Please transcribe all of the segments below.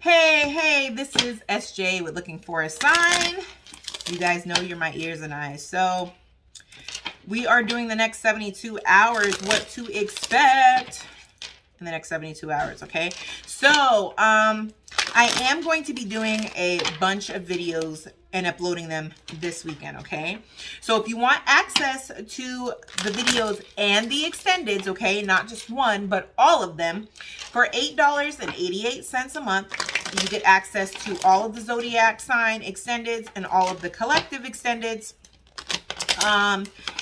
Hey, this is SJ with Looking for a Sign. You guys know you're my ears and eyes. So we are doing the next 72 hours, what to expect in the next 72 hours, okay? So I am going to be doing a bunch of videos and uploading them this weekend, okay? So if you want access to the videos and the extendeds, okay, not just one, but all of them, for $8.88 a month, you get access to all of the zodiac sign extendeds and all of the collective extendeds.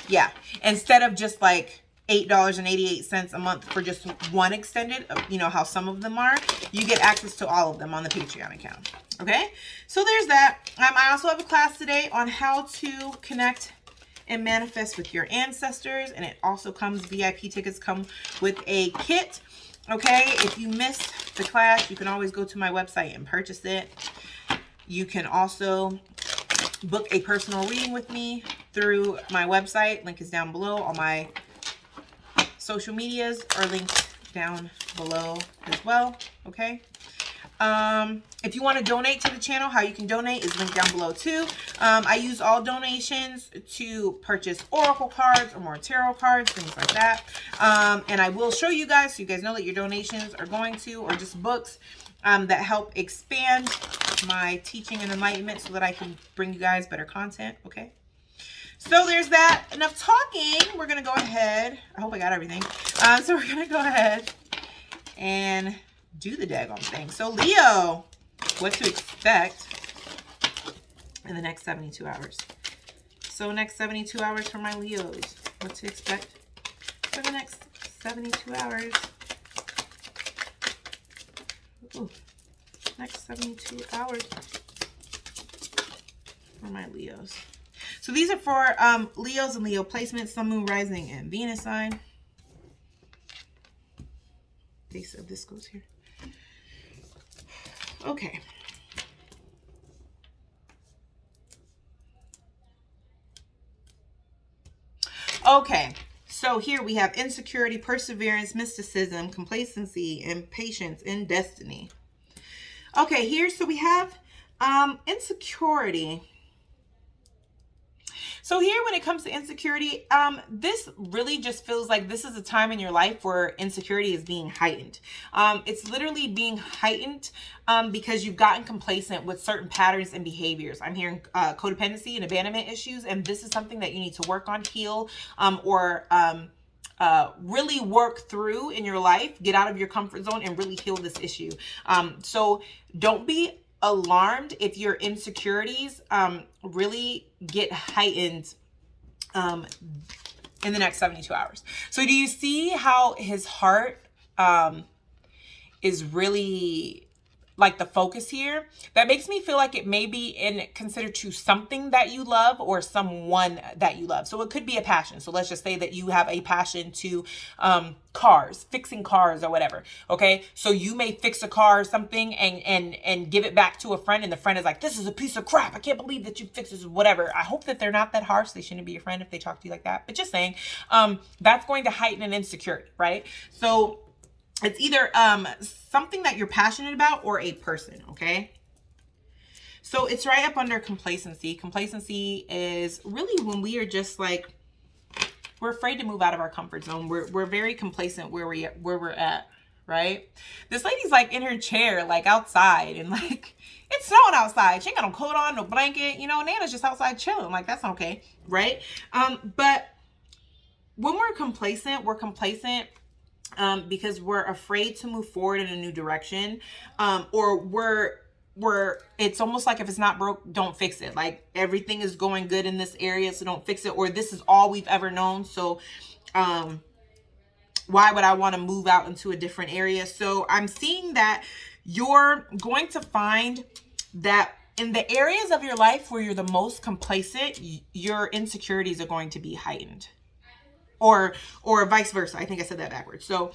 Yeah, instead of just like $8.88 a month for just one extended, you know how some of them are, you get access to all of them on the Patreon account. Okay, so there's that. I also have a class today on how to connect and manifest with your ancestors, and it also comes, VIP tickets come with a kit. Okay, if you missed the class, you can always go to my website and purchase it. You can also book a personal reading with me through my website. Link is down below. All my social medias are linked down below as well. Okay. If you want to donate to the channel, how you can donate is linked down below too. I use all donations to purchase oracle cards or more tarot cards, things like that. And I will show you guys so you guys know that your donations are going to, or just books that help expand my teaching and enlightenment so that I can bring you guys better content. Okay. So there's that. Enough talking. We're going to go ahead. I hope I got everything. So we're going to go ahead and do the daggone thing. So Leo, what to expect in the next 72 hours. So next 72 hours for my Leos. What to expect for the next 72 hours. Ooh, next 72 hours for my Leos. So these are for Leos and Leo placements, Sun, Moon, Rising, and Venus sign. Base of this goes here. Okay. Okay. So here we have insecurity, perseverance, mysticism, complacency, and patience in destiny. Okay, here so we have insecurity. So here when it comes to insecurity, this really just feels like this is a time in your life where insecurity is being heightened. It's literally being heightened because you've gotten complacent with certain patterns and behaviors. I'm hearing codependency and abandonment issues, and this is something that you need to work on, heal, or really work through in your life. Get out of your comfort zone and really heal this issue. So don't be alarmed if your insecurities really get heightened in the next 72 hours. So do you see how his heart is really like the focus here? That makes me feel like it may be considered to something that you love or someone that you love. So it could be a passion. So let's just say that you have a passion to cars, fixing cars or whatever. Okay. So you may fix a car or something and give it back to a friend, and the friend is like, this is a piece of crap. I can't believe that you fixed this, whatever. I hope that they're not that harsh. They shouldn't be your friend if they talk to you like that. But just saying, that's going to heighten an insecurity, right? So it's either something that you're passionate about or a person, okay? So it's right up under complacency. Complacency is really when we are just like, we're afraid to move out of our comfort zone. We're very complacent where we're at, right? This lady's like in her chair, like outside, and like it's snowing outside. She ain't got no coat on, no blanket, you know. Nana's just outside chilling. Like that's okay, right? But when we're complacent because we're afraid to move forward in a new direction, or we're it's almost like if it's not broke, don't fix it. Like everything is going good in this area, so don't fix it, or this is all we've ever known, so why would I want to move out into a different area? So I'm seeing that you're going to find that in the areas of your life where you're the most complacent, your insecurities are going to be heightened. Or vice versa. I think I said that backwards. So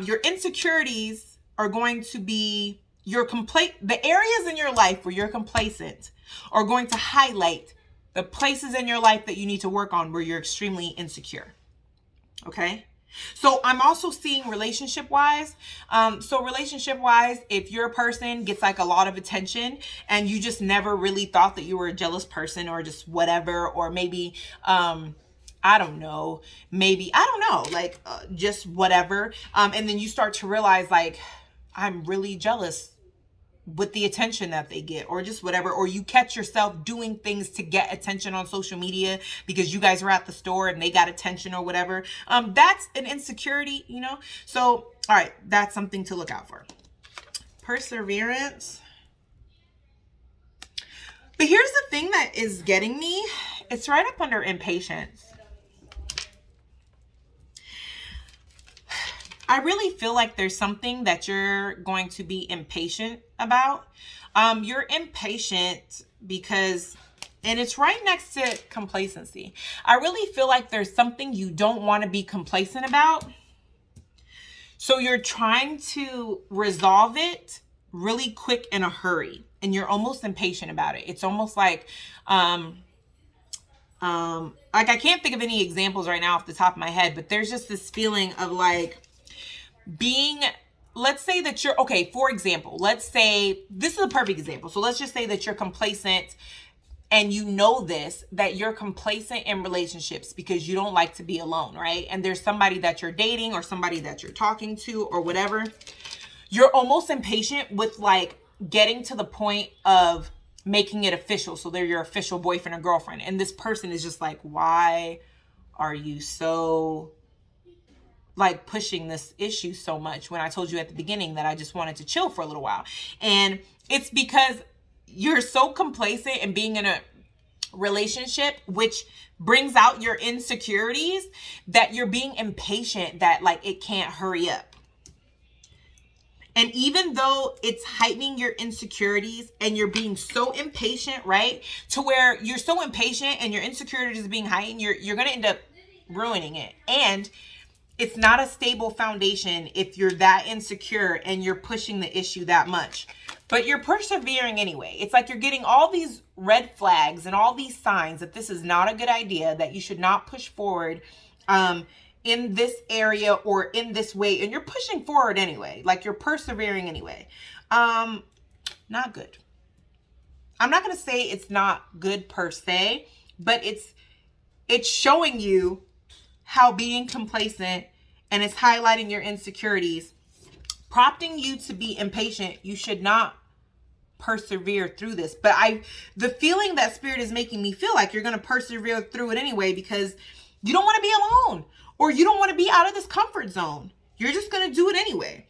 your insecurities are going to be the areas in your life where you're complacent are going to highlight the places in your life that you need to work on where you're extremely insecure. Okay. So I'm also seeing relationship wise. So relationship wise, if your person gets like a lot of attention and you just never really thought that you were a jealous person or just whatever, or maybe, I don't know, like just whatever. And then you start to realize like, I'm really jealous with the attention that they get, or just whatever, or you catch yourself doing things to get attention on social media because you guys were at the store and they got attention or whatever. That's an insecurity, you know? So, all right, that's something to look out for. Perseverance. But here's the thing that is getting me. It's right up under impatience. I really feel like there's something that you're going to be impatient about. You're impatient because, and it's right next to complacency. I really feel like there's something you don't want to be complacent about. So you're trying to resolve it really quick in a hurry, and you're almost impatient about it. It's almost like I can't think of any examples right now off the top of my head, but there's just this feeling of like, let's say that you're, okay, for example, let's say, this is a perfect example. So let's just say that you're complacent and you know this, that you're complacent in relationships because you don't like to be alone, right? And there's somebody that you're dating or somebody that you're talking to or whatever. You're almost impatient with like getting to the point of making it official. So they're your official boyfriend or girlfriend. And this person is just like, why are you so like pushing this issue so much when I told you at the beginning that I just wanted to chill for a little while? And it's because you're so complacent in being in a relationship, which brings out your insecurities, that you're being impatient that like it can't hurry up. And even though it's heightening your insecurities and you're being so impatient, right? To where you're so impatient and your insecurities are being heightened, you're going to end up ruining it. And it's not a stable foundation if you're that insecure and you're pushing the issue that much. But you're persevering anyway. It's like you're getting all these red flags and all these signs that this is not a good idea, that you should not push forward in this area or in this way. And you're pushing forward anyway. Like you're persevering anyway. Not good. I'm not going to say it's not good per se, but it's showing you how being complacent, and it's highlighting your insecurities, prompting you to be impatient. You should not persevere through this. But the feeling that Spirit is making me feel like you're going to persevere through it anyway, because you don't want to be alone, or you don't want to be out of this comfort zone. You're just going to do it anyway.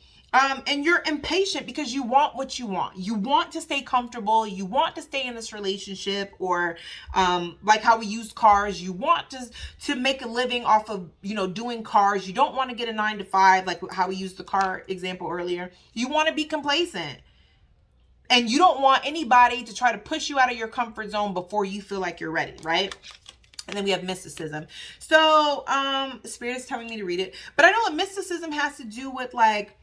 And you're impatient because you want what you want. You want to stay comfortable. You want to stay in this relationship, or like how we use cars. You want to make a living off of, doing cars. You don't want to get a 9-to-5, like how we used the car example earlier. You want to be complacent. And you don't want anybody to try to push you out of your comfort zone before you feel like you're ready, right? And then we have mysticism. So Spirit is telling me to read it. But I know what mysticism has to do with like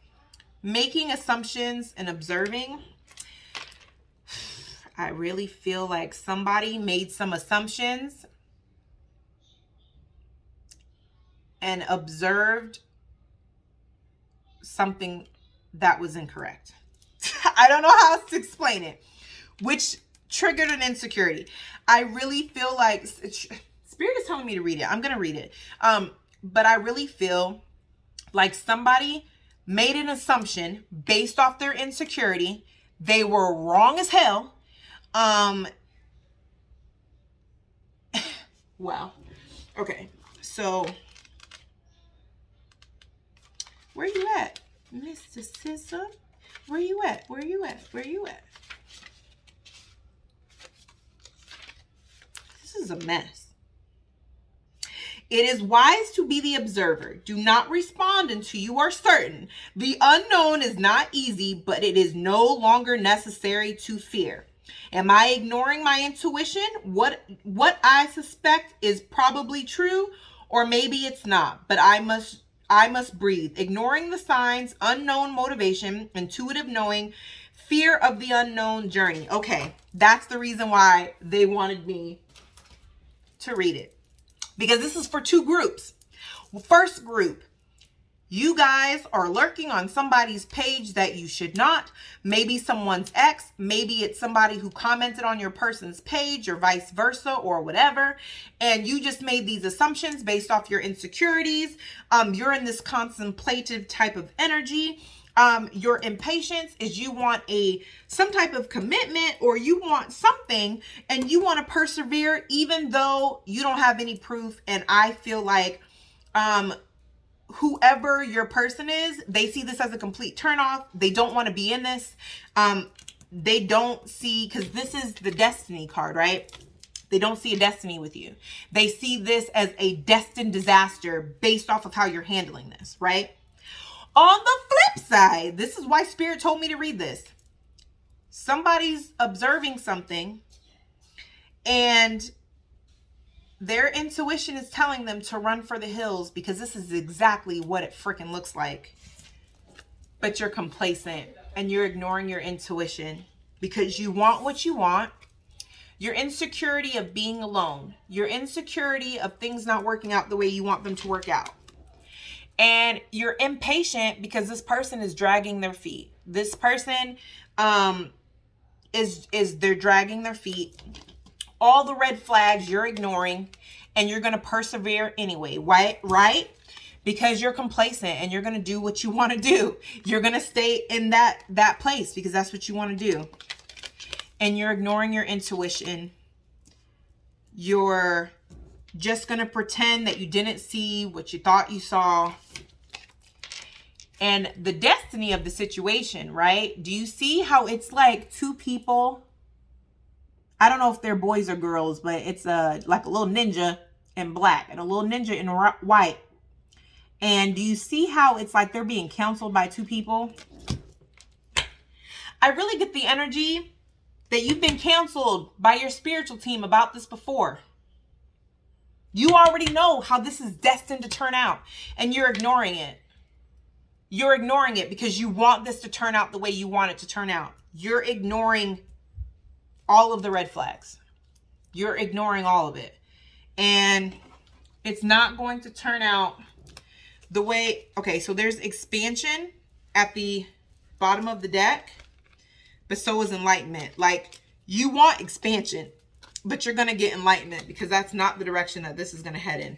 making assumptions and observing. I really feel like somebody made some assumptions and observed something that was incorrect. I don't know how else to explain it, which triggered an insecurity. I really feel like Spirit is telling me to read it. I'm going to read it. But I really feel like somebody made an assumption based off their insecurity. They were wrong as hell. Wow. Okay. So where you at? Mysticism? Where you at? Where you at? Where you at? This is a mess. It is wise to be the observer. Do not respond until you are certain. The unknown is not easy, but it is no longer necessary to fear. Am I ignoring my intuition? What I suspect is probably true, or maybe it's not, but I must breathe. Ignoring the signs, unknown motivation, intuitive knowing, fear of the unknown journey. Okay, that's the reason why they wanted me to read it. Because this is for two groups. First group, You guys are lurking on somebody's page that you should not. Maybe someone's ex. Maybe it's somebody who commented on your person's page or vice versa or whatever. And you just made these assumptions based off your insecurities. You're in this contemplative type of energy. Your impatience is you want some type of commitment, or you want something and you want to persevere even though you don't have any proof. And I feel like, whoever your person is, they see this as a complete turnoff. They don't want to be in this. They don't see, because this is the destiny card, right? They don't see a destiny with you. They see this as a destined disaster based off of how you're handling this, right? On the flip side, this is why Spirit told me to read this. Somebody's observing something and their intuition is telling them to run for the hills because this is exactly what it freaking looks like. But you're complacent and you're ignoring your intuition because you want what you want. Your insecurity of being alone. Your insecurity of things not working out the way you want them to work out. And you're impatient because this person is dragging their feet. This person they're dragging their feet. All the red flags you're ignoring, and you're going to persevere anyway, right? Because you're complacent and you're going to do what you want to do. You're going to stay in that place because that's what you want to do. And you're ignoring your intuition. You're just going to pretend that you didn't see what you thought you saw. And the destiny of the situation, right? Do you see how it's like two people? I don't know if they're boys or girls, but it's like a little ninja in black and a little ninja in white. And do you see how it's like they're being counseled by two people? I really get the energy that you've been counseled by your spiritual team about this before. You already know how this is destined to turn out, and you're ignoring it. You're ignoring it because you want this to turn out the way you want it to turn out. You're ignoring all of the red flags. You're ignoring all of it. And it's not going to turn out the way... Okay, so there's expansion at the bottom of the deck, but so is enlightenment. Like, you want expansion, but you're going to get enlightenment because that's not the direction that this is going to head in.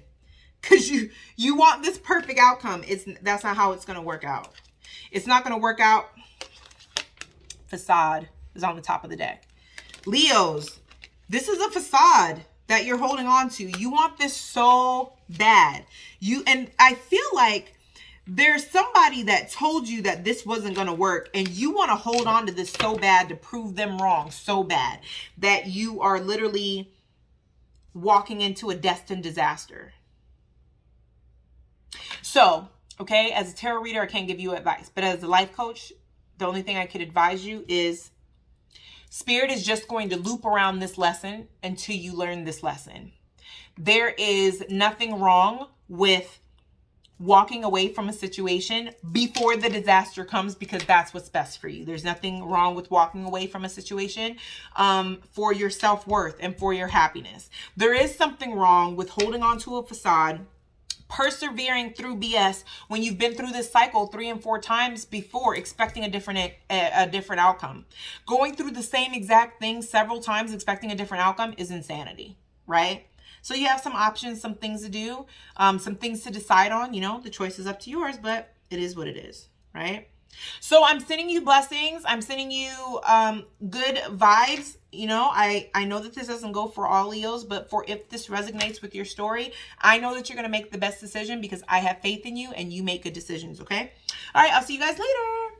Because you want this perfect outcome. That's not how it's going to work out. It's not going to work out. Facade is on the top of the deck. Leos, this is a facade that you're holding on to. You want this so bad. And I feel like there's somebody that told you that this wasn't going to work, and you want to hold on to this so bad to prove them wrong so bad that you are literally walking into a destined disaster. So, okay, as a tarot reader, I can't give you advice, but as a life coach, the only thing I could advise you is Spirit is just going to loop around this lesson until you learn this lesson. There is nothing wrong with walking away from a situation before the disaster comes because that's what's best for you. There's nothing wrong with walking away from a situation for your self-worth and for your happiness. There is something wrong with holding on to a facade, persevering through BS when you've been through this cycle 3 and 4 times before, expecting a different outcome. Going through the same exact thing several times expecting a different outcome is insanity, right? So you have some options, some things to do, some things to decide on. You know, the choice is up to yours, but it is what it is, right? So I'm sending you blessings. I'm sending you good vibes. You know, I know that this doesn't go for all Leos, but if this resonates with your story, I know that you're going to make the best decision because I have faith in you and you make good decisions, okay? All right, I'll see you guys later.